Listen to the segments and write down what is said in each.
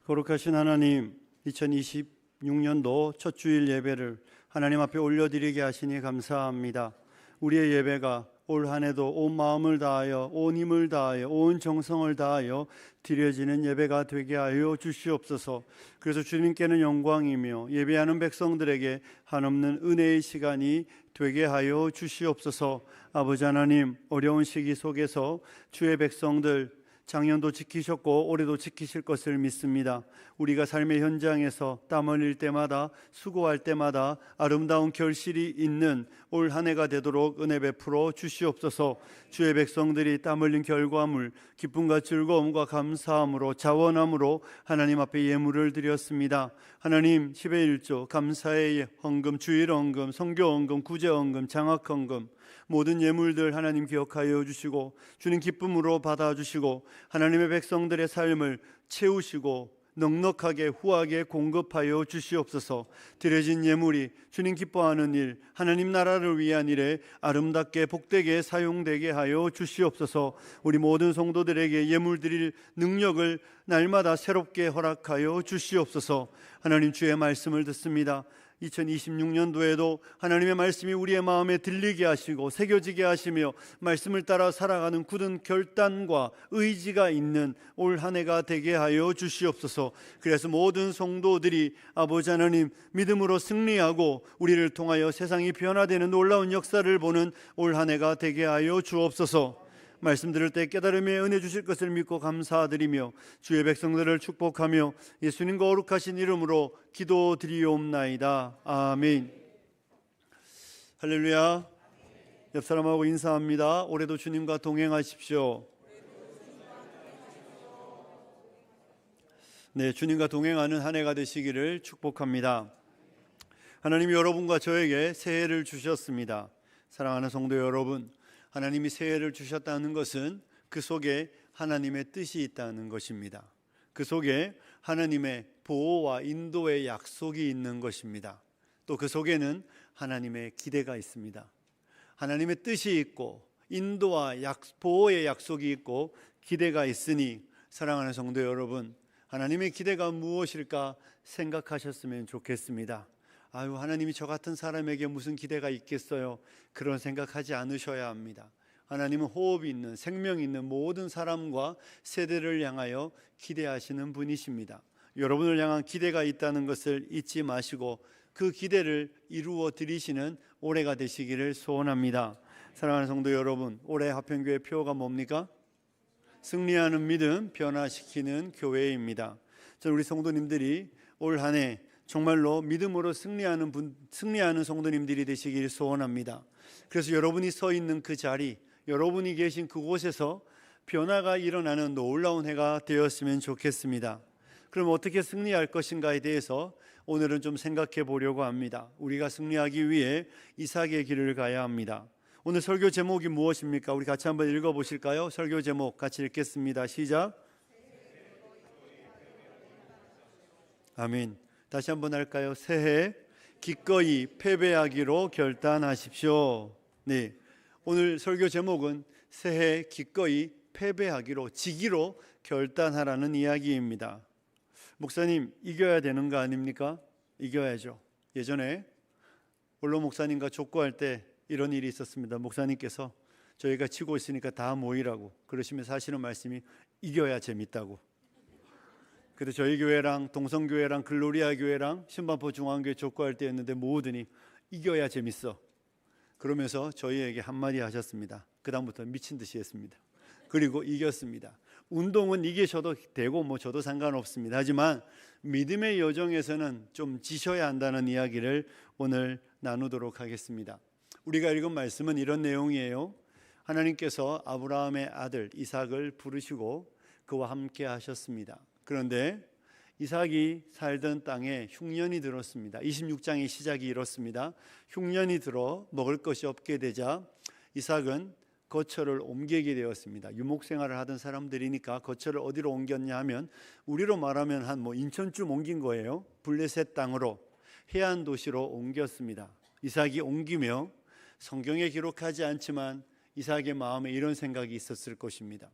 거룩하신 하나님, 2026년도 첫 주일 예배를 하나님 앞에 올려드리게 하시니 감사합니다. 우리의 예배가 올 한 해도 온 마음을 다하여 온 힘을 다하여 온 정성을 다하여 드려지는 예배가 되게 하여 주시옵소서. 그래서 주님께는 영광이며 예배하는 백성들에게 한없는 은혜의 시간이 되게 하여 주시옵소서. 아버지 하나님, 어려운 시기 속에서 주의 백성들 작년도 지키셨고 올해도 지키실 것을 믿습니다. 우리가 삶의 현장에서 땀 흘릴 때마다 수고할 때마다 아름다운 결실이 있는 올 한 해가 되도록 은혜 베풀어 주시옵소서. 주의 백성들이 땀 흘린 결과물 기쁨과 즐거움과 감사함으로 자원함으로 하나님 앞에 예물을 드렸습니다. 하나님, 10의 1조 감사의 헌금, 주일 헌금, 성교 헌금, 구제 헌금, 장학 헌금 모든 예물들 하나님 기억하여 주시고 주님 기쁨으로 받아주시고 하나님의 백성들의 삶을 채우시고 넉넉하게 후하게 공급하여 주시옵소서. 드려진 예물이 주님 기뻐하는 일, 하나님 나라를 위한 일에 아름답게 복되게 사용되게 하여 주시옵소서. 우리 모든 성도들에게 예물 드릴 능력을 날마다 새롭게 허락하여 주시옵소서. 하나님, 주의 말씀을 듣습니다. 2026년도에도 하나님의 말씀이 우리의 마음에 들리게 하시고 새겨지게 하시며 말씀을 따라 살아가는 굳은 결단과 의지가 있는 올 한 해가 되게 하여 주시옵소서. 그래서 모든 성도들이 아버지 하나님 믿음으로 승리하고 우리를 통하여 세상이 변화되는 놀라운 역사를 보는 올 한 해가 되게 하여 주옵소서. 말씀 들을 때 깨달음의 은혜 주실 것을 믿고 감사드리며 주의 백성들을 축복하며 예수님 거룩하신 이름으로 기도드리옵나이다. 아멘. 할렐루야. 옆 사람하고 인사합니다. 올해도 주님과 동행하십시오. 네, 주님과 동행하는 한 해가 되시기를 축복합니다. 하나님이 여러분과 저에게 새해를 주셨습니다. 사랑하는 성도 여러분, 하나님이 새해를 주셨다는 것은 그 속에 하나님의 뜻이 있다는 것입니다. 그 속에 하나님의 보호와 인도의 약속이 있는 것입니다. 또 그 속에는 하나님의 기대가 있습니다. 하나님의 뜻이 있고 인도와 보호의 약속이 있고 기대가 있으니 사랑하는 성도 여러분, 하나님의 기대가 무엇일까 생각하셨으면 좋겠습니다. 아유, 하나님이 저 같은 사람에게 무슨 기대가 있겠어요? 그런 생각하지 않으셔야 합니다. 하나님은 호흡이 있는, 생명이 있는 모든 사람과 세대를 향하여 기대하시는 분이십니다. 여러분을 향한 기대가 있다는 것을 잊지 마시고 그 기대를 이루어 드리시는 올해가 되시기를 소원합니다. 사랑하는 성도 여러분, 올해 하평교회 표어가 뭡니까? 승리하는 믿음, 변화시키는 교회입니다. 저는 우리 성도님들이 올 한 해 정말로 믿음으로 승리하는 성도님들이 되시길 소원합니다. 그래서 여러분이 서 있는 그 자리, 여러분이 계신 그곳에서 변화가 일어나는 놀라운 해가 되었으면 좋겠습니다. 그럼 어떻게 승리할 것인가에 대해서 오늘은 좀 생각해 보려고 합니다. 우리가 승리하기 위해 이삭의 길을 가야 합니다. 오늘 설교 제목이 무엇입니까? 우리 같이 한번 읽어보실까요? 설교 제목 같이 읽겠습니다. 시작. 아멘. 다시 한번 할까요? 새해 기꺼이 패배하기로 결단하십시오. 네, 오늘 설교 제목은 새해 기꺼이 패배하기로, 지기로 결단하라는 이야기입니다. 목사님, 이겨야 되는 거 아닙니까? 이겨야죠. 예전에 원로 목사님과 족구할 때 이런 일이 있었습니다. 목사님께서 저희가 치고 있으니까 다 모이라고 그러시면서 하시는 말씀이 이겨야 재밌다고. 그래서 저희 교회랑 동성교회랑 글로리아 교회랑 신반포 중앙교회 족구할 때였는데 모으더니 이겨야 재밌어. 그러면서 저희에게 한마디 하셨습니다. 그 다음부터 미친 듯이 했습니다. 그리고 이겼습니다. 운동은 이기셔도 되고 뭐 저도 상관없습니다. 하지만 믿음의 여정에서는 좀 지셔야 한다는 이야기를 오늘 나누도록 하겠습니다. 우리가 읽은 말씀은 이런 내용이에요. 하나님께서 아브라함의 아들 이삭을 부르시고 그와 함께 하셨습니다. 그런데 이삭이 살던 땅에 흉년이 들었습니다. 26장의 시작이 이렇습니다. 흉년이 들어 먹을 것이 없게 되자 이삭은 거처를 옮기게 되었습니다. 유목생활을 하던 사람들이니까 거처를 어디로 옮겼냐 하면 우리로 말하면 한 인천쯤 옮긴 거예요. 블레셋 땅으로, 해안 도시로 옮겼습니다. 이삭이 옮기며 성경에 기록하지 않지만 이삭의 마음에 이런 생각이 있었을 것입니다.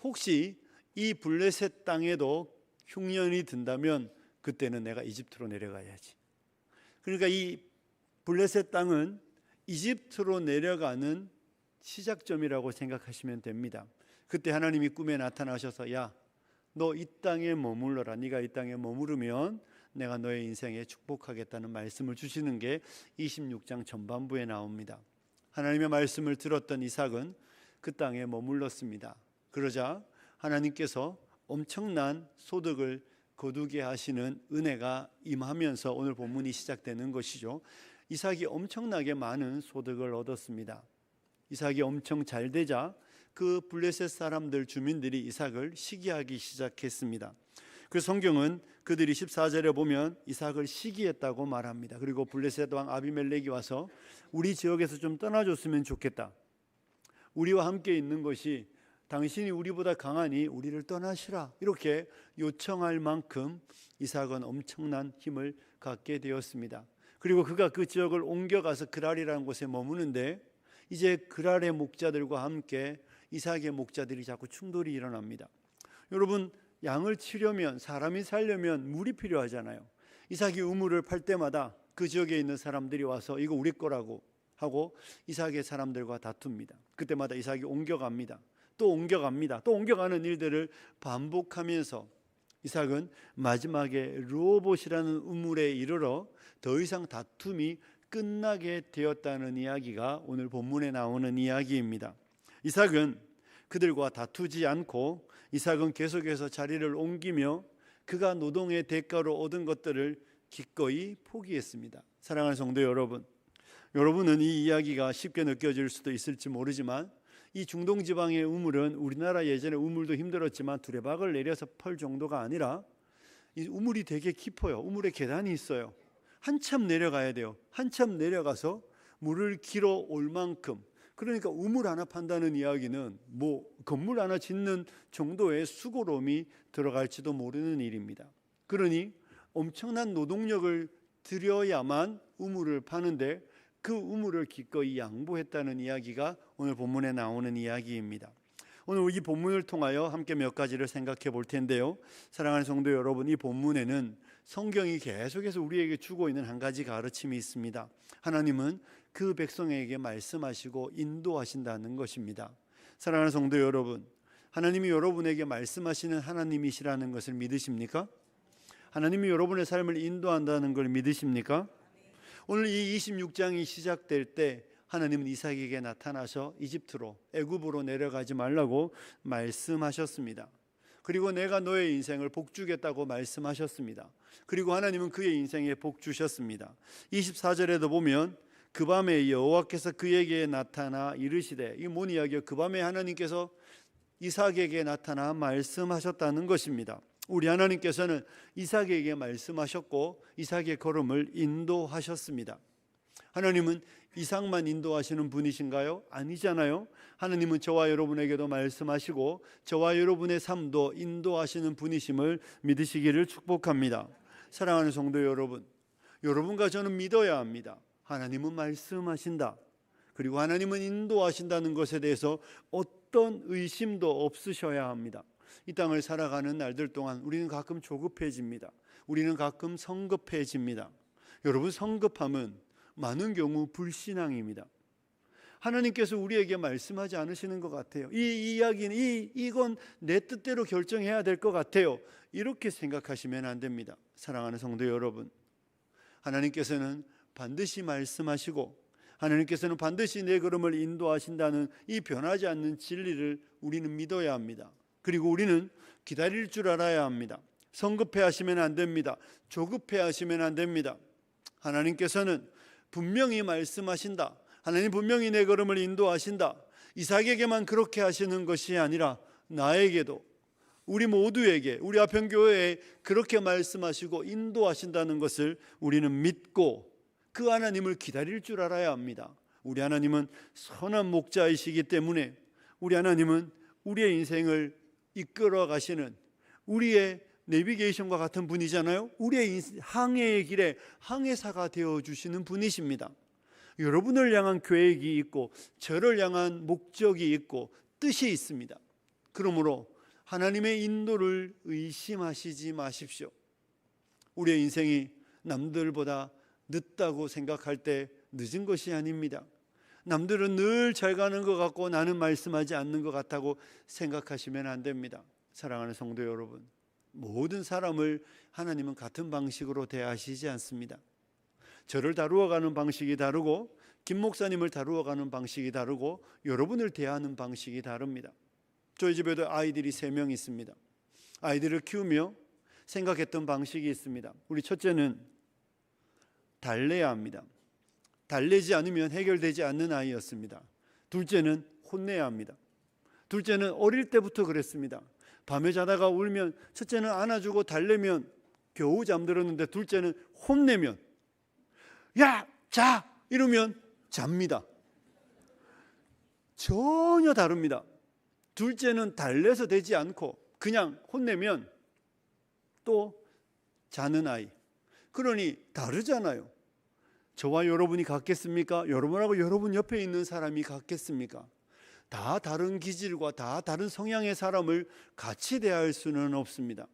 혹시 이 블레셋 땅에도 흉년이 든다면 그때는 내가 이집트로 내려가야지. 그러니까 이 블레셋 땅은 이집트로 내려가는 시작점이라고 생각하시면 됩니다. 그때 하나님이 꿈에 나타나셔서 야, 너 이 땅에 머물러라. 네가 이 땅에 머무르면 내가 너의 인생에 축복하겠다는 말씀을 주시는 게 26장 전반부에 나옵니다. 하나님의 말씀을 들었던 이삭은 그 땅에 머물렀습니다. 그러자 하나님께서 엄청난 소득을 거두게 하시는 은혜가 임하면서 오늘 본문이 시작되는 것이죠. 이삭이 엄청나게 많은 소득을 얻었습니다. 이삭이 엄청 잘 되자 그 블레셋 사람들 주민들이 이삭을 시기하기 시작했습니다. 그 성경은 그들이 14절에 보면 이삭을 시기했다고 말합니다. 그리고 블레셋 왕 아비멜렉이 와서 우리 지역에서 좀 떠나줬으면 좋겠다. 우리와 함께 있는 것이 당신이 우리보다 강하니 우리를 떠나시라. 이렇게 요청할 만큼 이삭은 엄청난 힘을 갖게 되었습니다. 그리고 그가 그 지역을 옮겨가서 그랄이라는 곳에 머무는데 이제 그랄의 목자들과 함께 이삭의 목자들이 자꾸 충돌이 일어납니다. 여러분, 양을 치려면, 사람이 살려면 물이 필요하잖아요. 이삭이 우물을 팔 때마다 그 지역에 있는 사람들이 와서 이거 우리 거라고 하고 이삭의 사람들과 다툽니다. 그때마다 이삭이 옮겨갑니다. 또 옮겨갑니다. 또 옮겨가는 일들을 반복하면서 이삭은 마지막에 르호봇이라는 우물에 이르러 더 이상 다툼이 끝나게 되었다는 이야기가 오늘 본문에 나오는 이야기입니다. 이삭은 그들과 다투지 않고 이삭은 계속해서 자리를 옮기며 그가 노동의 대가로 얻은 것들을 기꺼이 포기했습니다. 사랑하는 성도 여러분, 여러분은 이 이야기가 쉽게 느껴질 수도 있을지 모르지만 이 중동 지방의 우물은 우리나라 예전에 우물도 힘들었지만 두레박을 내려서 펄 정도가 아니라 이 우물이 되게 깊어요. 우물에 계단이 있어요. 한참 내려가야 돼요. 한참 내려가서 물을 길어 올 만큼. 그러니까 우물 하나 판다는 이야기는 뭐 건물 하나 짓는 정도의 수고로움이 들어갈지도 모르는 일입니다. 그러니 엄청난 노동력을 들여야만 우물을 파는데 그 우물을 기꺼이 양보했다는 이야기가 오늘 본문에 나오는 이야기입니다. 오늘 이 본문을 통하여 함께 몇 가지를 생각해 볼 텐데요. 사랑하는 성도 여러분, 이 본문에는 성경이 계속해서 우리에게 주고 있는 한 가지 가르침이 있습니다. 하나님은 그 백성에게 말씀하시고 인도하신다는 것입니다. 사랑하는 성도 여러분, 하나님이 여러분에게 말씀하시는 하나님이시라는 것을 믿으십니까? 하나님이 여러분의 삶을 인도한다는 걸 믿으십니까? 오늘 이 26장이 시작될 때 하나님은 이삭에게 나타나셔 이집트로, 애굽으로 내려가지 말라고 말씀하셨습니다. 그리고 내가 너의 인생을 복 주겠다고 말씀하셨습니다. 그리고 하나님은 그의 인생에 복 주셨습니다. 24절에도 보면 그 밤에 여호와께서 그에게 나타나 이르시되, 이게 뭔 이야기예요? 그 밤에 하나님께서 이삭에게 나타나 말씀하셨다는 것입니다. 우리 하나님께서는 이삭에게 말씀하셨고 이삭의 걸음을 인도하셨습니다. 하나님은 이삭만 인도하시는 분이신가요? 아니잖아요. 하나님은 저와 여러분에게도 말씀하시고 저와 여러분의 삶도 인도하시는 분이심을 믿으시기를 축복합니다. 사랑하는 성도 여러분, 여러분과 저는 믿어야 합니다. 하나님은 말씀하신다. 그리고 하나님은 인도하신다는 것에 대해서 어떤 의심도 없으셔야 합니다. 이 땅을 살아가는 날들 동안 우리는 가끔 조급해집니다. 우리는 가끔 성급해집니다. 여러분, 성급함은 많은 경우 불신앙입니다. 하나님께서 우리에게 말씀하지 않으시는 것 같아요. 이 이야기는 이건 내 뜻대로 결정해야 될 것 같아요. 이렇게 생각하시면 안 됩니다. 사랑하는 성도 여러분, 하나님께서는 반드시 말씀하시고 하나님께서는 반드시 내 걸음을 인도하신다는 이 변하지 않는 진리를 우리는 믿어야 합니다. 그리고 우리는 기다릴 줄 알아야 합니다. 성급해 하시면 안 됩니다. 조급해 하시면 안 됩니다. 하나님께서는 분명히 말씀하신다. 하나님 분명히 내 걸음을 인도하신다. 이삭에게만 그렇게 하시는 것이 아니라 나에게도, 우리 모두에게, 우리 아편교회에 그렇게 말씀하시고 인도하신다는 것을 우리는 믿고 그 하나님을 기다릴 줄 알아야 합니다. 우리 하나님은 선한 목자이시기 때문에 우리 하나님은 우리의 인생을 이끌어 가시는 우리의 내비게이션과 같은 분이잖아요. 우리의 항해의 길에 항해사가 되어주시는 분이십니다. 여러분을 향한 계획이 있고 저를 향한 목적이 있고 뜻이 있습니다. 그러므로 하나님의 인도를 의심하시지 마십시오. 우리의 인생이 남들보다 늦다고 생각할 때 늦은 것이 아닙니다. 남들은 늘 잘 가는 것 같고 나는 말씀하지 않는 것 같다고 생각하시면 안 됩니다. 사랑하는 성도 여러분, 모든 사람을 하나님은 같은 방식으로 대하시지 않습니다. 저를 다루어가는 방식이 다르고 김 목사님을 다루어가는 방식이 다르고 여러분을 대하는 방식이 다릅니다. 저희 집에도 아이들이 3명 있습니다. 아이들을 키우며 생각했던 방식이 있습니다. 우리 첫째는 달래야 합니다. 달래지 않으면 해결되지 않는 아이였습니다. 둘째는 혼내야 합니다. 둘째는 어릴 때부터 그랬습니다. 밤에 자다가 울면 첫째는 안아주고 달래면 겨우 잠들었는데 둘째는 혼내면 야! 자! 이러면 잡니다. 전혀 다릅니다. 둘째는 달래서 되지 않고 그냥 혼내면 또 자는 아이. 그러니 다르잖아요. 저와 여러분이 같겠습니까? 여러분하고 여러분 옆에 있는 사람이 같겠습니까? 다 다른 기질과 다 다른 성향의 사람을 같이 대할 수는 없습니다.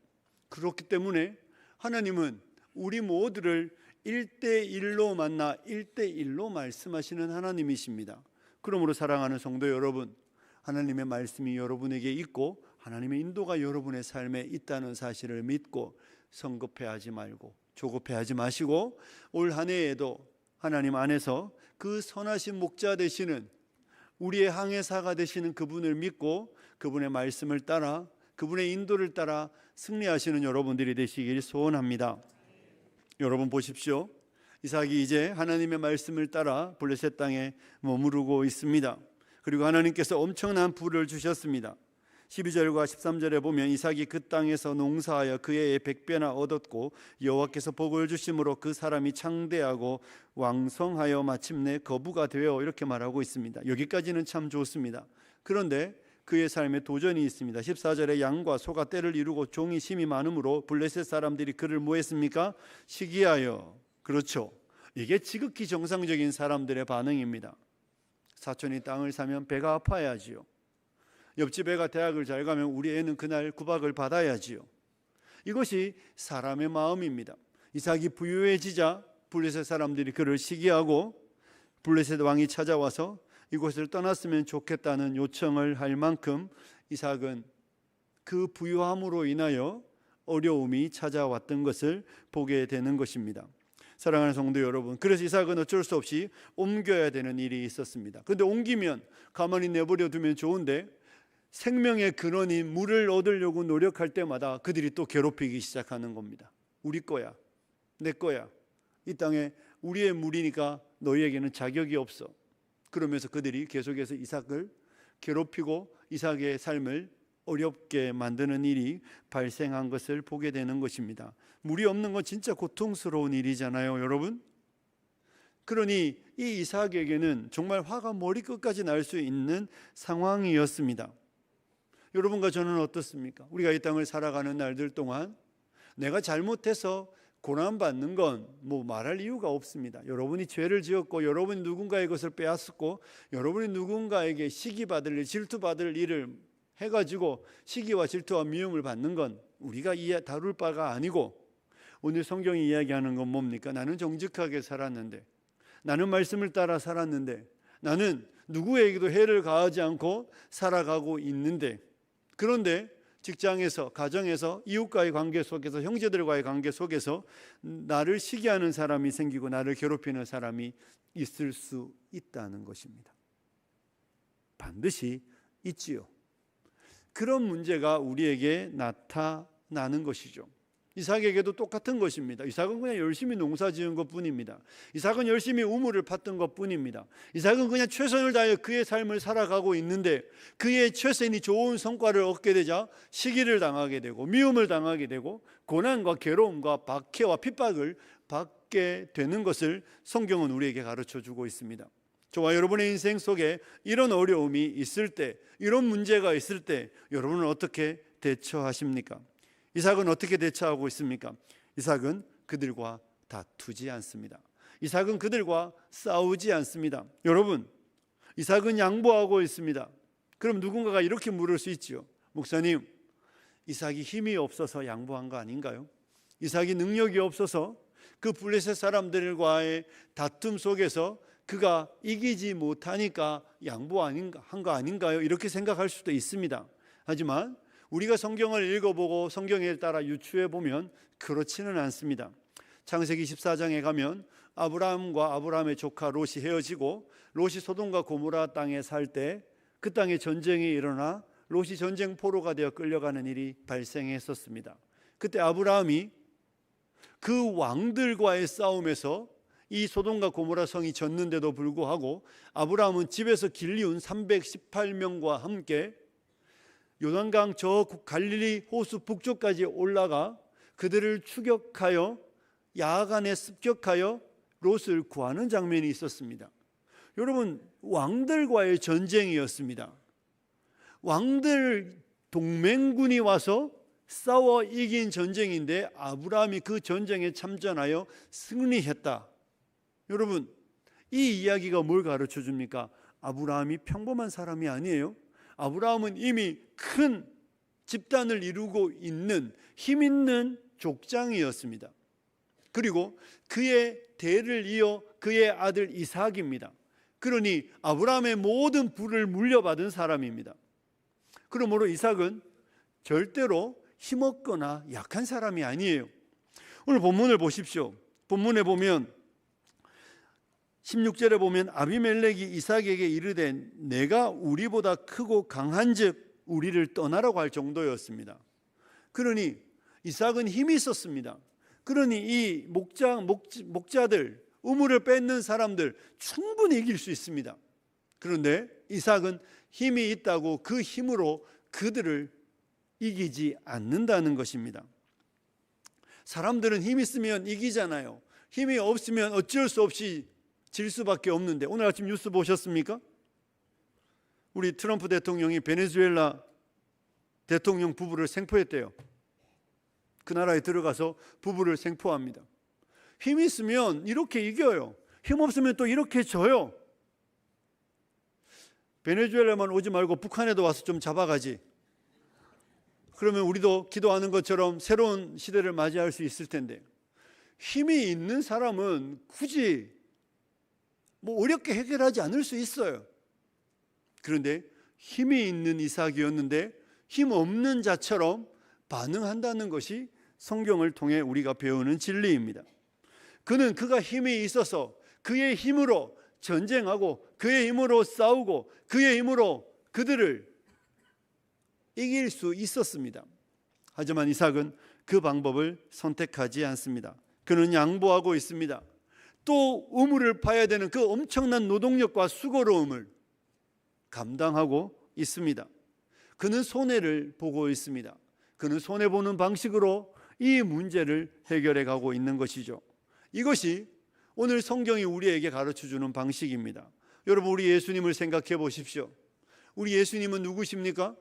그렇기 때문에 하나님은 우리 모두를 1대1로 만나 1대1로 말씀하시는 하나님이십니다. 그러므로 사랑하는 성도 여러분, 하나님의 말씀이 여러분에게 있고 하나님의 인도가 여러분의 삶에 있다는 사실을 믿고 성급해하지 말고 조급해하지 마시고 올 한 해에도 하나님 안에서 그 선하신 목자 되시는 우리의 항해사가 되시는 그분을 믿고 그분의 말씀을 따라 그분의 인도를 따라 승리하시는 여러분들이 되시길 소원합니다. 여러분 보십시오. 이삭이 이제 하나님의 말씀을 따라 블레셋 땅에 머무르고 있습니다. 그리고 하나님께서 엄청난 부를 주셨습니다. 12절과 13절에 보면 이삭이 그 땅에서 농사하여 그 해에 100배나 얻었고 여호와께서 복을 주심으로 그 사람이 창대하고 왕성하여 마침내 거부가 되어 이렇게 말하고 있습니다. 여기까지는 참 좋습니다. 그런데 그의 삶에 도전이 있습니다. 14절에 양과 소가 떼를 이루고 종이 심이 많으므로 블레셋 사람들이 그를 뭐 했습니까? 시기하여. 그렇죠. 이게 지극히 정상적인 사람들의 반응입니다. 사촌이 땅을 사면 배가 아파야지요. 옆집 애가 대학을 잘 가면 우리 애는 그날 구박을 받아야지요. 이것이 사람의 마음입니다. 이삭이 부유해지자 블레셋 사람들이 그를 시기하고 블레셋 왕이 찾아와서 이곳을 떠났으면 좋겠다는 요청을 할 만큼 이삭은 그 부유함으로 인하여 어려움이 찾아왔던 것을 보게 되는 것입니다. 사랑하는 성도 여러분, 그래서 이삭은 어쩔 수 없이 옮겨야 되는 일이 있었습니다. 그런데 옮기면 가만히 내버려 두면 좋은데 생명의 근원인 물을 얻으려고 노력할 때마다 그들이 또 괴롭히기 시작하는 겁니다. 우리 거야, 내 거야, 이 땅에 우리의 물이니까 너희에게는 자격이 없어. 그러면서 그들이 계속해서 이삭을 괴롭히고 이삭의 삶을 어렵게 만드는 일이 발생한 것을 보게 되는 것입니다. 물이 없는 건 진짜 고통스러운 일이잖아요, 여러분. 그러니 이 이삭에게는 정말 화가 머리끝까지 날 수 있는 상황이었습니다. 여러분과 저는 어떻습니까? 우리가 이 땅을 살아가는 날들 동안 내가 잘못해서 고난받는 건 뭐 말할 이유가 없습니다. 여러분이 죄를 지었고 여러분이 누군가의 것을 빼앗았고 여러분이 누군가에게 시기받을 일, 질투받을 일을 해가지고 시기와 질투와 미움을 받는 건 우리가 다룰 바가 아니고, 오늘 성경이 이야기하는 건 뭡니까? 나는 정직하게 살았는데, 나는 말씀을 따라 살았는데, 나는 누구에게도 해를 가하지 않고 살아가고 있는데, 그런데 직장에서, 가정에서, 이웃과의 관계 속에서, 형제들과의 관계 속에서 나를 시기하는 사람이 생기고 나를 괴롭히는 사람이 있을 수 있다는 것입니다. 반드시 있지요. 그런 문제가 우리에게 나타나는 것이죠. 이삭에게도 똑같은 것입니다. 이삭은 그냥 열심히 농사 지은 것뿐입니다. 이삭은 열심히 우물을 팠던 것뿐입니다. 이삭은 그냥 최선을 다해 그의 삶을 살아가고 있는데 그의 최선이 좋은 성과를 얻게 되자 시기를 당하게 되고 미움을 당하게 되고 고난과 괴로움과 박해와 핍박을 받게 되는 것을 성경은 우리에게 가르쳐주고 있습니다. 저와 여러분의 인생 속에 이런 어려움이 있을 때, 이런 문제가 있을 때 여러분은 어떻게 대처하십니까? 이삭은 어떻게 대처하고 있습니까? 이삭은 그들과 다투지 않습니다. 이삭은 그들과 싸우지 않습니다. 여러분, 이삭은 양보하고 있습니다. 그럼 누군가가 이렇게 물을 수 있지요. 목사님, 이삭이 힘이 없어서 양보한 거 아닌가요? 이삭이 능력이 없어서 그 블레셋 사람들과의 다툼 속에서 그가 이기지 못하니까 한 거 아닌가요? 이렇게 생각할 수도 있습니다. 하지만 우리가 성경을 읽어보고 성경에 따라 유추해 보면 그렇지는 않습니다. 창세기 14장에 가면 아브라함과 아브라함의 조카 롯이 헤어지고 롯이 소돔과 고모라 땅에 살 때 그 땅에 전쟁이 일어나 롯이 전쟁포로가 되어 끌려가는 일이 발생했었습니다. 그때 아브라함이 그 왕들과의 싸움에서 이 소돔과 고모라 성이 졌는데도 불구하고 아브라함은 집에서 길리운 318명과 함께 요단강 저 갈릴리 호수 북쪽까지 올라가 그들을 추격하여 야간에 습격하여 롯을 구하는 장면이 있었습니다. 여러분, 왕들과의 전쟁이었습니다. 왕들 동맹군이 와서 싸워 이긴 전쟁인데 아브라함이 그 전쟁에 참전하여 승리했다. 여러분, 이 이야기가 뭘 가르쳐 줍니까? 아브라함이 평범한 사람이 아니에요. 아브라함은 이미 큰 집단을 이루고 있는 힘 있는 족장이었습니다. 그리고 그의 대를 이어 그의 아들 이삭입니다. 그러니 아브라함의 모든 부를 물려받은 사람입니다. 그러므로 이삭은 절대로 힘없거나 약한 사람이 아니에요. 오늘 본문을 보십시오. 본문에 보면 16절에 보면 아비멜렉이 이삭에게 이르되 내가 우리보다 크고 강한즉 우리를 떠나라고 할 정도였습니다. 그러니 이삭은 힘이 있었습니다. 그러니 이 목자들, 우물을 뺏는 사람들 충분히 이길 수 있습니다. 그런데 이삭은 힘이 있다고 그 힘으로 그들을 이기지 않는다는 것입니다. 사람들은 힘 있으면 이기잖아요. 힘이 없으면 어쩔 수 없이 질 수밖에 없는데 오늘 아침 뉴스 보셨습니까? 우리 트럼프 대통령이 베네수엘라 대통령 부부를 생포했대요. 그 나라에 들어가서 부부를 생포합니다. 힘이 있으면 이렇게 이겨요. 힘 없으면 또 이렇게 져요. 베네수엘라만 오지 말고 북한에도 와서 좀 잡아가지. 그러면 우리도 기도하는 것처럼 새로운 시대를 맞이할 수 있을 텐데, 힘이 있는 사람은 굳이 어렵게 해결하지 않을 수 있어요. 그런데 힘이 있는 이삭이었는데 힘 없는 자처럼 반응한다는 것이 성경을 통해 우리가 배우는 진리입니다. 그가 힘이 있어서 그의 힘으로 전쟁하고 그의 힘으로 싸우고 그의 힘으로 그들을 이길 수 있었습니다. 하지만 이삭은 그 방법을 선택하지 않습니다. 그는 양보하고 있습니다. 또 우물을 파야 되는 그 엄청난 노동력과 수고로움을 감당하고 있습니다. 그는 손해를 보고 있습니다. 그는 손해보는 방식으로 이 문제를 해결해 가고 있는 것이죠. 이것이 오늘 성경이 우리에게 가르쳐주는 방식입니다. 여러분, 우리 예수님을 생각해 보십시오. 우리 예수님은 누구십니까?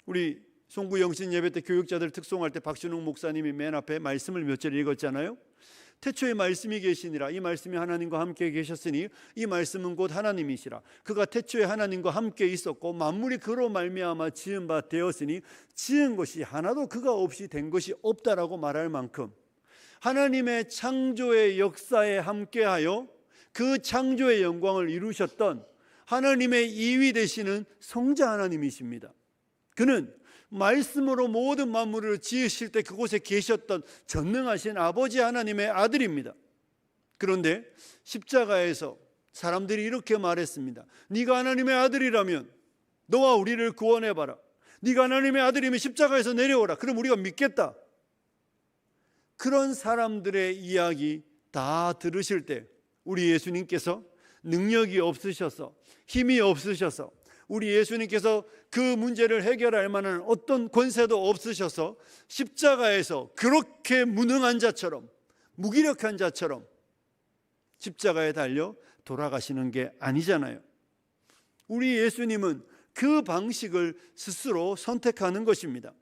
우리 송구 영신 예배 때 교육자들 특송할 때 박준웅 목사님이 맨 앞에 말씀을 몇 절 읽었잖아요. 태초에 말씀이 계시니라. 이 말씀이 하나님과 함께 계셨으니 이 말씀은 곧 하나님이시라. 그가 태초에 하나님과 함께 있었고 만물이 그로 말미암아 지은 바 되었으니 지은 것이 하나도 그가 없이 된 것이 없다라고 말할 만큼 하나님의 창조의 역사에 함께하여 그 창조의 영광을 이루셨던 하나님의 2위 되시는 성자 하나님이십니다. 그는 말씀으로 모든 만물을 지으실 때 그곳에 계셨던 전능하신 아버지 하나님의 아들입니다. 그런데 십자가에서 사람들이 이렇게 말했습니다. 네가 하나님의 아들이라면 너와 우리를 구원해봐라. 네가 하나님의 아들이면 십자가에서 내려오라. 그럼 우리가 믿겠다. 그런 사람들의 이야기 다 들으실 때 우리 예수님께서 능력이 없으셔서 힘이 없으셔서 우리 예수님께서 그 문제를 해결할 만한 어떤 권세도 없으셔서 십자가에서 그렇게 무능한 자처럼 무기력한 자처럼 십자가에 달려 돌아가시는 게 아니잖아요. 우리 예수님은 그 방식을 스스로 선택하는 것입니다.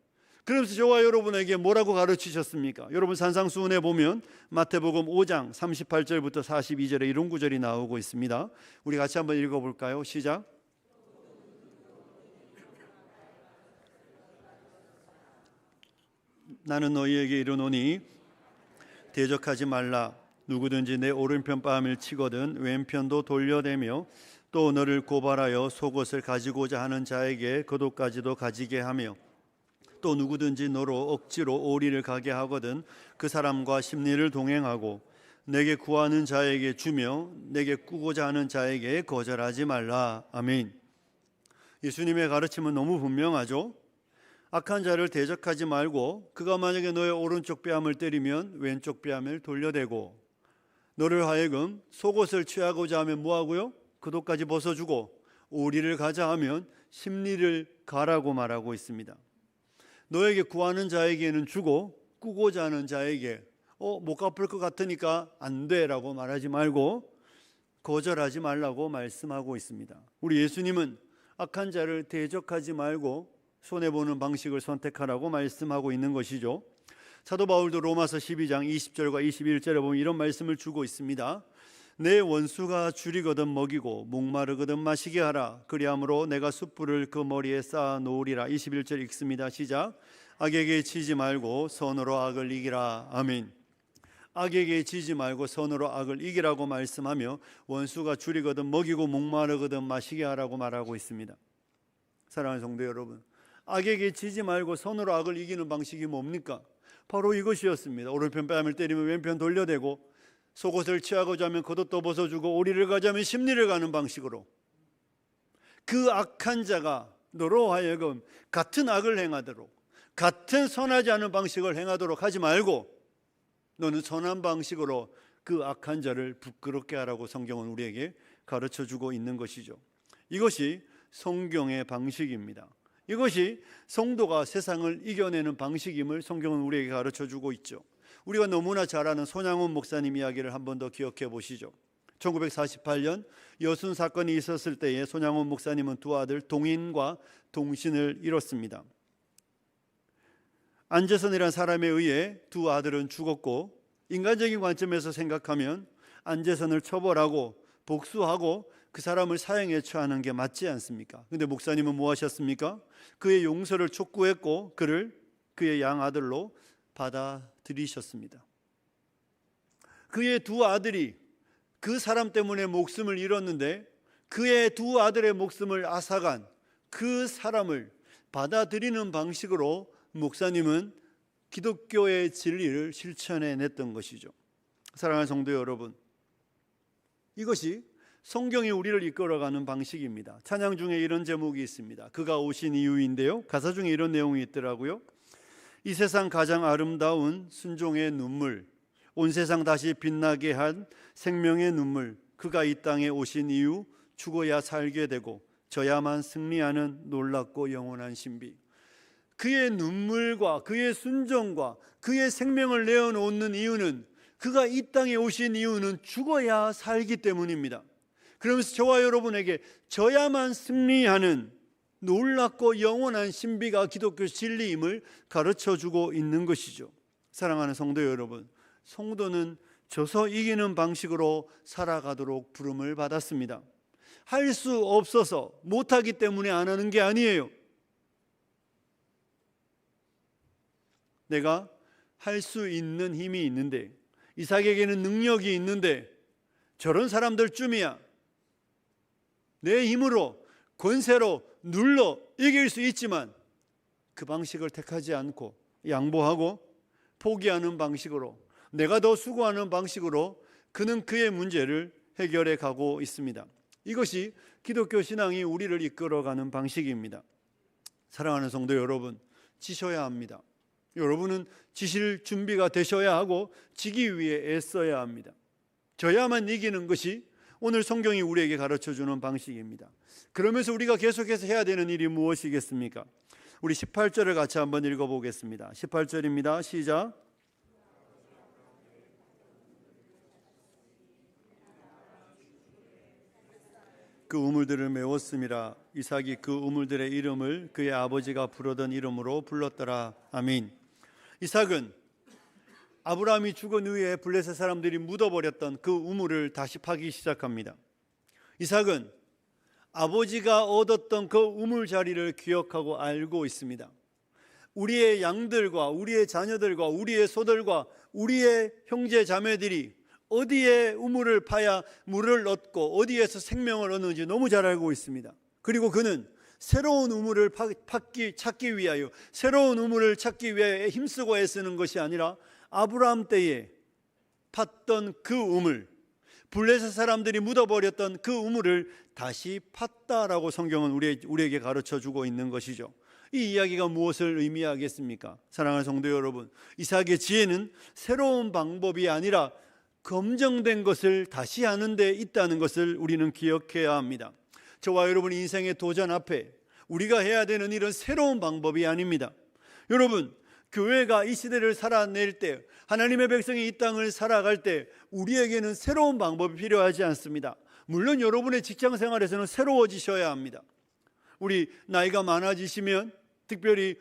그래서 저와 여러분에게 뭐라고 가르치셨습니까? 여러분 산상수훈에 보면 마태복음 5장 38절부터 42절에 이런 구절이 나오고 있습니다. 우리 같이 한번 읽어볼까요? 시작. 나는 너희에게 이르노니 대적하지 말라. 누구든지 내 오른편 뺨을 치거든 왼편도 돌려대며 또 너를 고발하여 속옷을 가지고자 하는 자에게 겉옷까지도 가지게 하며 또 누구든지 너로 억지로 오리를 가게 하거든 그 사람과 심리를 동행하고 내게 구하는 자에게 주며 내게 꾸고자 하는 자에게 거절하지 말라. 아멘. 예수님의 가르침은 너무 분명하죠. 악한 자를 대적하지 말고 그가 만약에 너의 오른쪽 뺨을 때리면 왼쪽 뺨을 돌려대고 너를 하여금 속옷을 취하고자 하면 뭐하고요? 겉옷까지 벗어주고 오리를 가자 하면 심리를 가라고 말하고 있습니다. 너에게 구하는 자에게는 주고 꾸고자 하는 자에게 못 갚을 것 같으니까 안 돼라고 말하지 말고 거절하지 말라고 말씀하고 있습니다. 우리 예수님은 악한 자를 대적하지 말고 손해보는 방식을 선택하라고 말씀하고 있는 것이죠. 사도 바울도 로마서 12장 20절과 21절에 보면 이런 말씀을 주고 있습니다. 내 원수가 줄이거든 먹이고 목마르거든 마시게 하라. 그리함으로 내가 숯불을 그 머리에 쌓아 놓으리라. 21절 읽습니다. 시작. 악에게 지지 말고 선으로 악을 이기라. 아멘. 악에게 지지 말고 선으로 악을 이기라고 말씀하며 원수가 줄이거든 먹이고 목마르거든 마시게 하라고 말하고 있습니다. 사랑하는 성도 여러분, 악에게 지지 말고 선으로 악을 이기는 방식이 뭡니까? 바로 이것이었습니다. 오른편 뺨을 때리면 왼편 돌려대고 속옷을 취하고자 하면 겉옷도 벗어주고 오리를 가자면 심리를 가는 방식으로 그 악한 자가 너로 하여금 같은 악을 행하도록 같은 선하지 않은 방식을 행하도록 하지 말고 너는 선한 방식으로 그 악한 자를 부끄럽게 하라고 성경은 우리에게 가르쳐주고 있는 것이죠. 이것이 성경의 방식입니다. 이것이 성도가 세상을 이겨내는 방식임을 성경은 우리에게 가르쳐주고 있죠. 우리가 너무나 잘 아는 손양훈 목사님 이야기를 한 번 더 기억해 보시죠. 1948년 여순 사건이 있었을 때에 손양훈 목사님은 두 아들 동인과 동신을 잃었습니다. 안재선이라는 사람에 의해 두 아들은 죽었고 인간적인 관점에서 생각하면 안재선을 처벌하고 복수하고 그 사람을 사형에 처하는 게 맞지 않습니까? 그런데 목사님은 뭐 하셨습니까? 그의 용서를 촉구했고 그를 그의 양아들로 받아들이셨습니다. 그의 두 아들이 그 사람 때문에 목숨을 잃었는데 그의 두 아들의 목숨을 앗아간 그 사람을 받아들이는 방식으로 목사님은 기독교의 진리를 실천해냈던 것이죠. 사랑하는 성도 여러분, 이것이 성경이 우리를 이끌어가는 방식입니다. 찬양 중에 이런 제목이 있습니다. 그가 오신 이유인데요, 가사 중에 이런 내용이 있더라고요. 이 세상 가장 아름다운 순종의 눈물, 온 세상 다시 빛나게 한 생명의 눈물, 그가 이 땅에 오신 이유, 죽어야 살게 되고 져야만 승리하는 놀랍고 영원한 신비. 그의 눈물과 그의 순종과 그의 생명을 내어놓는 이유는, 그가 이 땅에 오신 이유는 죽어야 살기 때문입니다. 그러면서 저와 여러분에게 져야만 승리하는 놀랍고 영원한 신비가 기독교 진리임을 가르쳐주고 있는 것이죠. 사랑하는 성도 여러분, 성도는 져서 이기는 방식으로 살아가도록 부름을 받았습니다. 할 수 없어서 못하기 때문에 안 하는 게 아니에요. 내가 할 수 있는 힘이 있는데, 이삭에게는 능력이 있는데 저런 사람들쯤이야 내 힘으로 권세로 눌러 이길 수 있지만 그 방식을 택하지 않고 양보하고 포기하는 방식으로, 내가 더 수고하는 방식으로 그는 그의 문제를 해결해 가고 있습니다. 이것이 기독교 신앙이 우리를 이끌어가는 방식입니다. 사랑하는 성도 여러분, 지셔야 합니다. 여러분은 지실 준비가 되셔야 하고 지기 위해 애써야 합니다. 져야만 이기는 것이 오늘 성경이 우리에게 가르쳐주는 방식입니다. 그러면서 우리가 계속해서 해야 되는 일이 무엇이겠습니까? 우리 18절을 같이 한번 읽어보겠습니다. 18절입니다. 시작. 그 우물들을 메웠음이라. 이삭이 그 우물들의 이름을 그의 아버지가 부르던 이름으로 불렀더라. 아멘. 이삭은 아브라함이 죽은 후에 블레셋 사람들이 묻어버렸던 그 우물을 다시 파기 시작합니다. 이삭은 아버지가 얻었던 그 우물 자리를 기억하고 알고 있습니다. 우리의 양들과 우리의 자녀들과 우리의 소들과 우리의 형제 자매들이 어디에 우물을 파야 물을 얻고 어디에서 생명을 얻는지 너무 잘 알고 있습니다. 그리고 그는 새로운 우물을 찾기 위하여, 새로운 우물을 찾기 위하여 힘쓰고 애쓰는 것이 아니라 아브라함 때에 팠던 그 우물, 블레셋 사람들이 묻어버렸던 그 우물을 다시 팠다라고 성경은 우리에게 가르쳐주고 있는 것이죠. 이 이야기가 무엇을 의미하겠습니까? 사랑하는 성도 여러분, 이삭의 지혜는 새로운 방법이 아니라 검증된 것을 다시 하는 데 있다는 것을 우리는 기억해야 합니다. 저와 여러분의 인생의 도전 앞에 우리가 해야 되는 일은 새로운 방법이 아닙니다. 여러분, 교회가 이 시대를 살아낼 때, 하나님의 백성이 이 땅을 살아갈 때 우리에게는 새로운 방법이 필요하지 않습니다. 물론 여러분의 직장 생활에서는 새로워지셔야 합니다. 우리 나이가 많아지시면 특별히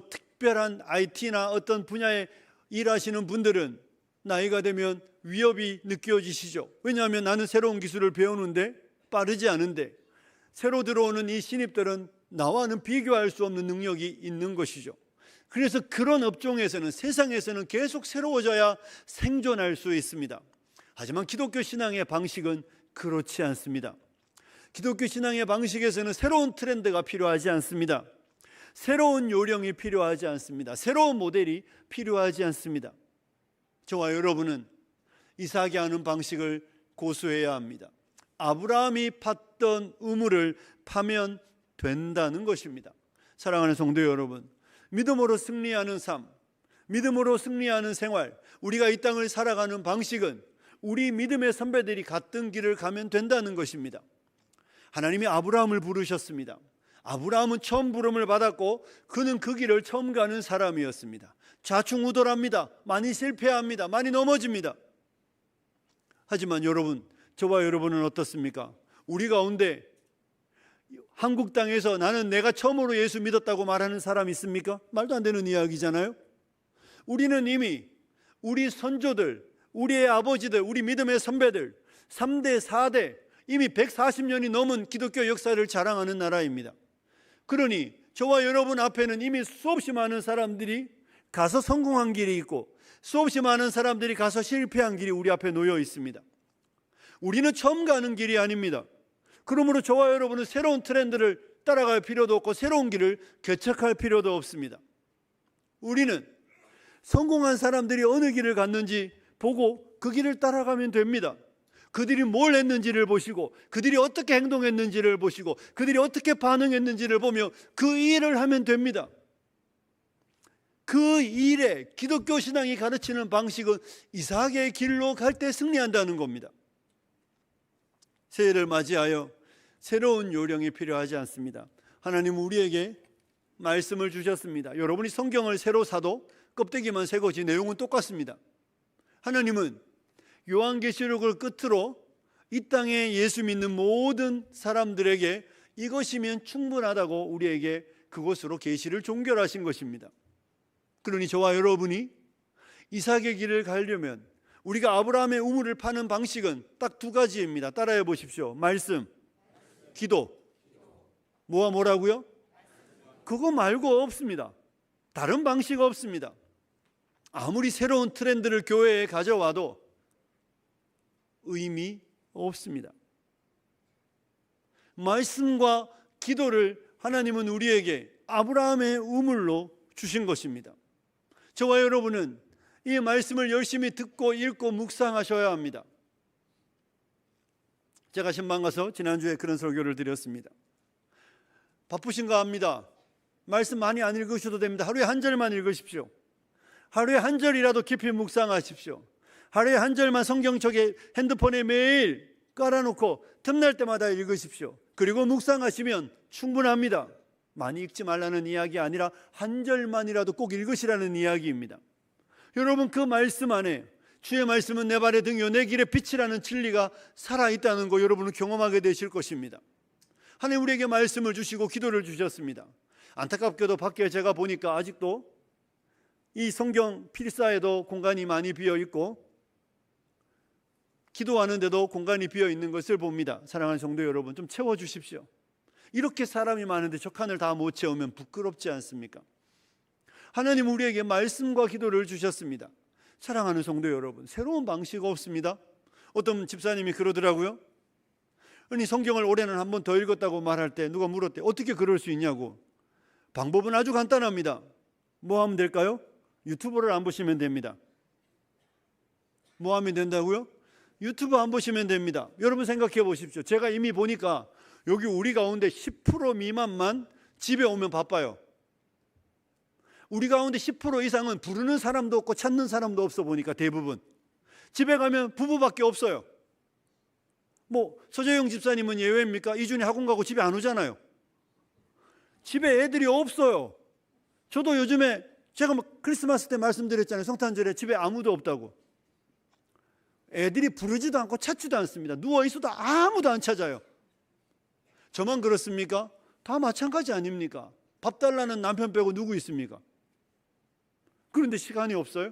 특별한 IT나 어떤 분야에 일하시는 분들은 나이가 되면 위협이 느껴지시죠. 왜냐하면 나는 새로운 기술을 배우는데 빠르지 않은데, 새로 들어오는 이 신입들은 나와는 비교할 수 없는 능력이 있는 것이죠. 그래서 그런 업종에서는, 세상에서는 계속 새로워져야 생존할 수 있습니다. 하지만 기독교 신앙의 방식은 그렇지 않습니다. 기독교 신앙의 방식에서는 새로운 트렌드가 필요하지 않습니다. 새로운 요령이 필요하지 않습니다. 새로운 모델이 필요하지 않습니다. 저와 여러분은 이삭이 하는 방식을 고수해야 합니다. 아브라함이 팠던 우물을 파면 된다는 것입니다. 사랑하는 성도 여러분, 믿음으로 승리하는 삶, 믿음으로 승리하는 생활, 우리가 이 땅을 살아가는 방식은 우리 믿음의 선배들이 갔던 길을 가면 된다는 것입니다. 하나님이 아브라함을 부르셨습니다. 아브라함은 처음 부름을 받았고 그는 그 길을 처음 가는 사람이었습니다. 좌충우돌합니다. 많이 실패합니다. 많이 넘어집니다. 하지만 여러분, 저와 여러분은 어떻습니까? 우리 가운데 한국 땅에서 나는 내가 처음으로 예수 믿었다고 말하는 사람 있습니까? 말도 안 되는 이야기잖아요. 우리는 이미 우리 선조들, 우리의 아버지들, 우리 믿음의 선배들 3대, 4대 이미 140년이 넘은 기독교 역사를 자랑하는 나라입니다. 그러니 저와 여러분 앞에는 이미 수없이 많은 사람들이 가서 성공한 길이 있고 수없이 많은 사람들이 가서 실패한 길이 우리 앞에 놓여 있습니다. 우리는 처음 가는 길이 아닙니다. 그러므로 저와 여러분은 새로운 트렌드를 따라갈 필요도 없고 새로운 길을 개척할 필요도 없습니다. 우리는 성공한 사람들이 어느 길을 갔는지 보고 그 길을 따라가면 됩니다. 그들이 뭘 했는지를 보시고 그들이 어떻게 행동했는지를 보시고 그들이 어떻게 반응했는지를 보며 그 일을 하면 됩니다. 그 일에 기독교 신앙이 가르치는 방식은 이삭의 길로 갈 때 승리한다는 겁니다. 새해를 맞이하여 새로운 요령이 필요하지 않습니다. 하나님은 우리에게 말씀을 주셨습니다. 여러분이 성경을 새로 사도 껍데기만 새 거지 내용은 똑같습니다. 하나님은 요한계시록을 끝으로 이 땅에 예수 믿는 모든 사람들에게 이것이면 충분하다고 우리에게 그것으로 계시를 종결하신 것입니다. 그러니 저와 여러분이 이삭의 길을 가려면 우리가 아브라함의 우물을 파는 방식은 딱 두 가지입니다. 따라해 보십시오. 말씀, 기도. 뭐라고요? 그거 말고 없습니다. 다른 방식 없습니다. 아무리 새로운 트렌드를 교회에 가져와도 의미 없습니다. 말씀과 기도를 하나님은 우리에게 아브라함의 우물로 주신 것입니다. 저와 여러분은 이 말씀을 열심히 듣고 읽고 묵상하셔야 합니다. 제가 신방 가서 지난주에 그런 설교를 드렸습니다. 바쁘신가 합니다. 말씀 많이 안 읽으셔도 됩니다. 하루에 한 절만 읽으십시오. 하루에 한 절이라도 깊이 묵상하십시오. 하루에 한 절만 성경책에 핸드폰에 매일 깔아놓고 틈날 때마다 읽으십시오. 그리고 묵상하시면 충분합니다. 많이 읽지 말라는 이야기 아니라 한 절만이라도 꼭 읽으시라는 이야기입니다. 여러분, 그 말씀 안에 주의 말씀은 내 발의 등이요 내 길의 빛이라는 진리가 살아있다는 거 여러분은 경험하게 되실 것입니다. 하나님 우리에게 말씀을 주시고 기도를 주셨습니다. 안타깝게도 밖에 제가 보니까 아직도 이 성경 필사에도 공간이 많이 비어있고 기도하는데도 공간이 비어있는 것을 봅니다. 사랑하는 성도 여러분, 좀 채워주십시오. 이렇게 사람이 많은데 저 칸을 다 못 채우면 부끄럽지 않습니까? 하나님 우리에게 말씀과 기도를 주셨습니다. 사랑하는 성도 여러분, 새로운 방식 없습니다. 어떤 집사님이 그러더라고요. 아니 성경을 올해는 한 번 더 읽었다고 말할 때 누가 물었대. 어떻게 그럴 수 있냐고. 방법은 아주 간단합니다. 뭐 하면 될까요? 유튜브를 안 보시면 됩니다. 뭐 하면 된다고요? 유튜브 안 보시면 됩니다. 여러분 생각해 보십시오. 제가 이미 보니까 여기 우리 가운데 10% 미만만 집에 오면 바빠요. 우리 가운데 10% 이상은 부르는 사람도 없고 찾는 사람도 없어 보니까 대부분 집에 가면 부부밖에 없어요. 뭐 서재영 집사님은 예외입니까? 이준이 학원 가고 집에 안 오잖아요. 집에 애들이 없어요. 저도 요즘에 제가 크리스마스 때 말씀드렸잖아요. 성탄절에 집에 아무도 없다고. 애들이 부르지도 않고 찾지도 않습니다. 누워있어도 아무도 안 찾아요. 저만 그렇습니까? 다 마찬가지 아닙니까? 밥 달라는 남편 빼고 누구 있습니까? 그런데 시간이 없어요?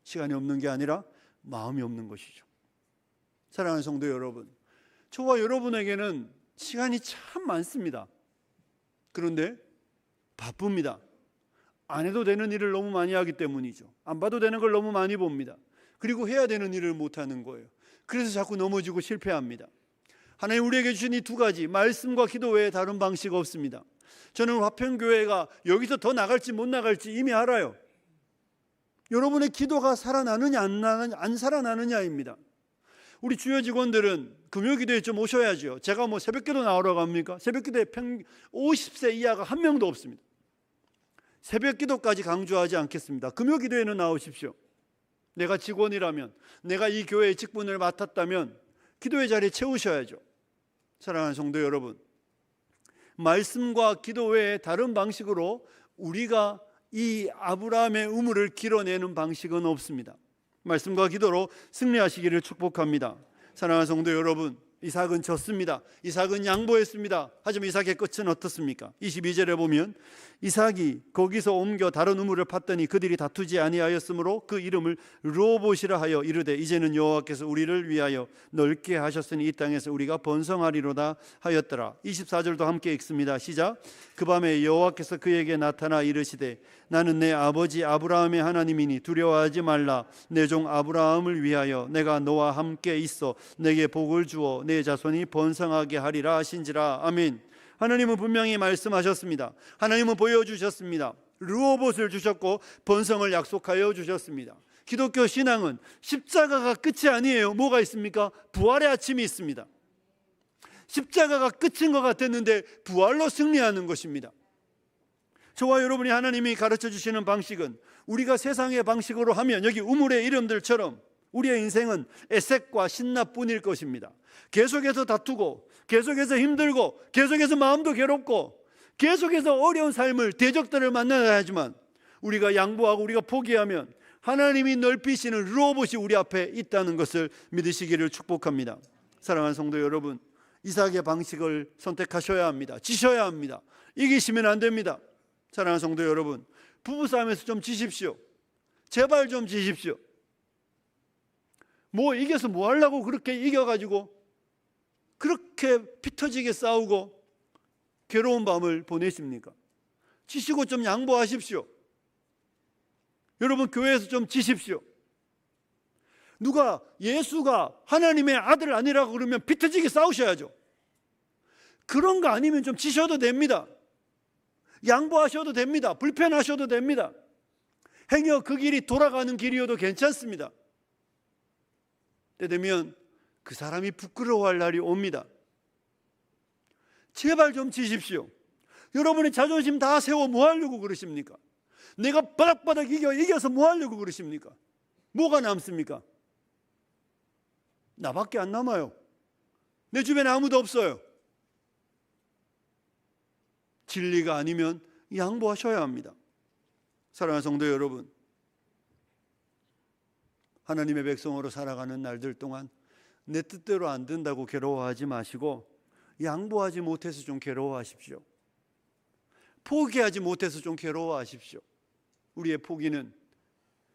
시간이 없는 게 아니라 마음이 없는 것이죠. 사랑하는 성도 여러분, 저와 여러분에게는 시간이 참 많습니다. 그런데 바쁩니다. 안 해도 되는 일을 너무 많이 하기 때문이죠. 안 봐도 되는 걸 너무 많이 봅니다. 그리고 해야 되는 일을 못하는 거예요. 그래서 자꾸 넘어지고 실패합니다. 하나님 우리에게 주신 이 두 가지, 말씀과 기도 외에 다른 방식 없습니다. 저는 화평교회가 여기서 더 나갈지 못 나갈지 이미 알아요. 여러분의 기도가 살아나느냐 안 살아나느냐입니다. 우리 주요 직원들은 금요기도에 좀 오셔야죠. 제가 뭐 새벽기도 나오라고 합니까? 새벽기도에 50세 이하가 한 명도 없습니다. 새벽기도까지 강조하지 않겠습니다. 금요기도에는 나오십시오. 내가 직원이라면, 내가 이 교회의 직분을 맡았다면 기도의 자리에 채우셔야죠. 사랑하는 성도 여러분, 말씀과 기도 외에 다른 방식으로 우리가 이 아브라함의 우물을 길어내는 방식은 없습니다. 말씀과 기도로 승리하시기를 축복합니다. 사랑하는 성도 여러분, 이삭은 졌습니다. 이삭은 양보했습니다. 하지만 이삭의 끝은 어떻습니까? 22절에 보면 이삭이 거기서 옮겨 다른 우물을 팠더니 그들이 다투지 아니하였으므로 그 이름을 르호봇이라 하여 이르되 이제는 여호와께서 우리를 위하여 넓게 하셨으니 이 땅에서 우리가 번성하리로다 하였더라. 24절도 함께 읽습니다. 시작. 그 밤에 여호와께서 그에게 나타나 이르시되 나는 내 아버지 아브라함의 하나님이니 두려워하지 말라. 내 종 아브라함을 위하여 내가 너와 함께 있어 내게 복을 주어 내 자손이 번성하게 하리라 하신지라. 아멘. 하나님은 분명히 말씀하셨습니다. 하나님은 보여주셨습니다. 르호봇을 주셨고 번성을 약속하여 주셨습니다. 기독교 신앙은 십자가가 끝이 아니에요. 뭐가 있습니까? 부활의 아침이 있습니다. 십자가가 끝인 것 같았는데 부활로 승리하는 것입니다. 저와 여러분이 하나님이 가르쳐 주시는 방식은 우리가 세상의 방식으로 하면 여기 우물의 이름들처럼 우리의 인생은 애색과 신나뿐일 것입니다. 계속해서 다투고 계속해서 힘들고 계속해서 마음도 괴롭고 계속해서 어려운 삶을 대적들을 만나야 하지만 우리가 양보하고 우리가 포기하면 하나님이 넓히시는 르호봇이 우리 앞에 있다는 것을 믿으시기를 축복합니다. 사랑하는 성도 여러분, 이삭의 방식을 선택하셔야 합니다. 지셔야 합니다. 이기시면 안 됩니다. 사랑하는 성도 여러분, 부부싸움에서 좀 지십시오. 제발 좀 지십시오. 뭐 이겨서 뭐 하려고 그렇게 이겨가지고 그렇게 피 터지게 싸우고 괴로운 밤을 보내십니까? 지시고 좀 양보하십시오. 여러분 교회에서 좀 지십시오. 누가 예수가 하나님의 아들 아니라고 그러면 피 터지게 싸우셔야죠. 그런 거 아니면 좀 지셔도 됩니다. 양보하셔도 됩니다. 불편하셔도 됩니다. 행여 그 길이 돌아가는 길이어도 괜찮습니다. 때 되면 그 사람이 부끄러워할 날이 옵니다. 제발 좀 지십시오. 여러분의 자존심 다 세워 뭐 하려고 그러십니까? 내가 바닥바닥 이겨서 뭐 하려고 그러십니까? 뭐가 남습니까? 나밖에 안 남아요. 내 주변에 아무도 없어요. 진리가 아니면 양보하셔야 합니다. 사랑하는 성도 여러분, 하나님의 백성으로 살아가는 날들 동안 내 뜻대로 안 된다고 괴로워하지 마시고 양보하지 못해서 좀 괴로워하십시오. 포기하지 못해서 좀 괴로워하십시오. 우리의 포기는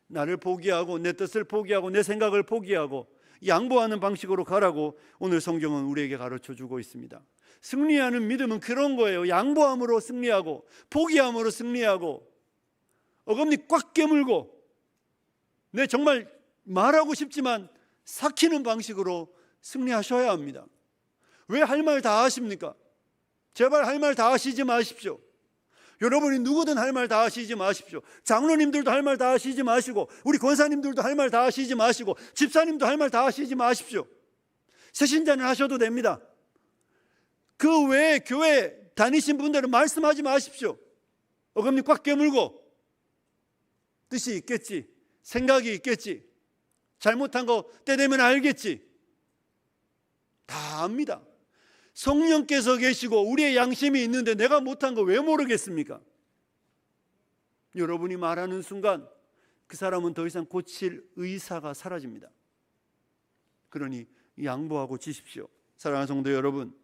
나를 포기하고 내 뜻을 포기하고 내 생각을 포기하고 양보하는 방식으로 가라고 오늘 성경은 우리에게 가르쳐주고 있습니다. 승리하는 믿음은 그런 거예요. 양보함으로 승리하고 포기함으로 승리하고 어금니 꽉 깨물고 내 정말 말하고 싶지만 삭히는 방식으로 승리하셔야 합니다. 왜 할 말 다 하십니까? 제발 할 말 다 하시지 마십시오. 여러분이 누구든 할 말 다 하시지 마십시오. 장로님들도 할 말 다 하시지 마시고, 우리 권사님들도 할 말 다 하시지 마시고, 집사님도 할 말 다 하시지 마십시오. 새신자는 하셔도 됩니다. 그 외에 교회 다니신 분들은 말씀하지 마십시오. 어금니 꽉 깨물고 뜻이 있겠지, 생각이 있겠지, 잘못한 거 때 되면 알겠지, 다 압니다. 성령께서 계시고 우리의 양심이 있는데 내가 못한 거 왜 모르겠습니까? 여러분이 말하는 순간 그 사람은 더 이상 고칠 의사가 사라집니다. 그러니 양보하고 지십시오. 사랑하는 성도 여러분,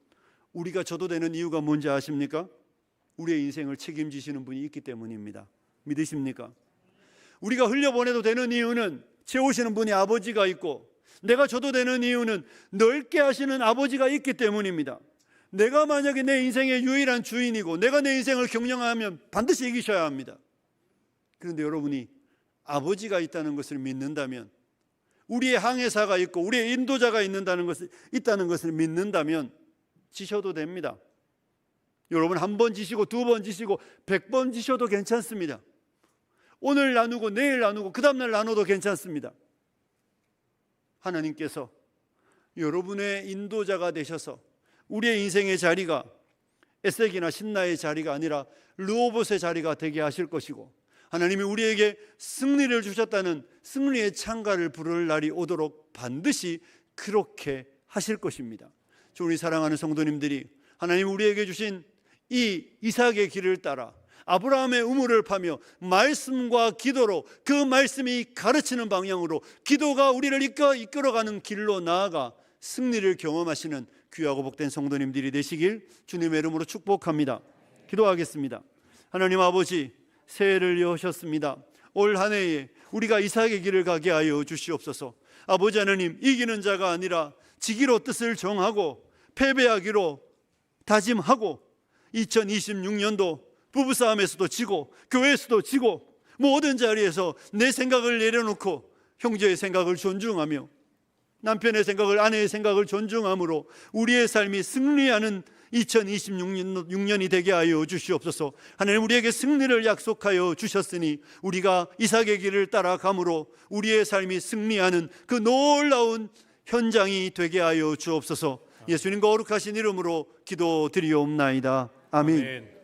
우리가 져도 되는 이유가 뭔지 아십니까? 우리의 인생을 책임지시는 분이 있기 때문입니다. 믿으십니까? 우리가 흘려보내도 되는 이유는 채우시는 분이 아버지가 있고, 내가 져도 되는 이유는 넓게 하시는 아버지가 있기 때문입니다. 내가 만약에 내 인생의 유일한 주인이고 내가 내 인생을 경영하면 반드시 이기셔야 합니다. 그런데 여러분이 아버지가 있다는 것을 믿는다면, 우리의 항해사가 있고 우리의 인도자가 있다는 것을 믿는다면 지셔도 됩니다. 여러분, 한 번 지시고 두 번 지시고 100번 지셔도 괜찮습니다. 오늘 나누고 내일 나누고 그 다음날 나눠도 괜찮습니다. 하나님께서 여러분의 인도자가 되셔서 우리의 인생의 자리가 에색이나 신나의 자리가 아니라 르호봇의 자리가 되게 하실 것이고, 하나님이 우리에게 승리를 주셨다는 승리의 창가를 부를 날이 오도록 반드시 그렇게 하실 것입니다. 우리 사랑하는 성도님들이 하나님 우리에게 주신 이 이삭의 길을 따라 아브라함의 우물을 파며 말씀과 기도로, 그 말씀이 가르치는 방향으로 기도가 우리를 이끌어가는 길로 나아가 승리를 경험하시는 귀하고 복된 성도님들이 되시길 주님의 이름으로 축복합니다. 기도하겠습니다. 하나님 아버지, 새해를 여셨습니다. 올 한 해에 우리가 이삭의 길을 가게 하여 주시옵소서. 아버지 하나님, 이기는 자가 아니라 지기로 뜻을 정하고 패배하기로 다짐하고 2026년도 부부싸움에서도 지고 교회에서도 지고 모든 자리에서 내 생각을 내려놓고 형제의 생각을 존중하며 남편의 생각을, 아내의 생각을 존중함으로 우리의 삶이 승리하는 2026년이 되게 하여 주시옵소서. 하나님, 우리에게 승리를 약속하여 주셨으니 우리가 이삭의 길을 따라감으로 우리의 삶이 승리하는 그 놀라운 현장이 되게 하여 주옵소서. 예수님 거룩하신 이름으로 기도드리옵나이다. 아멘.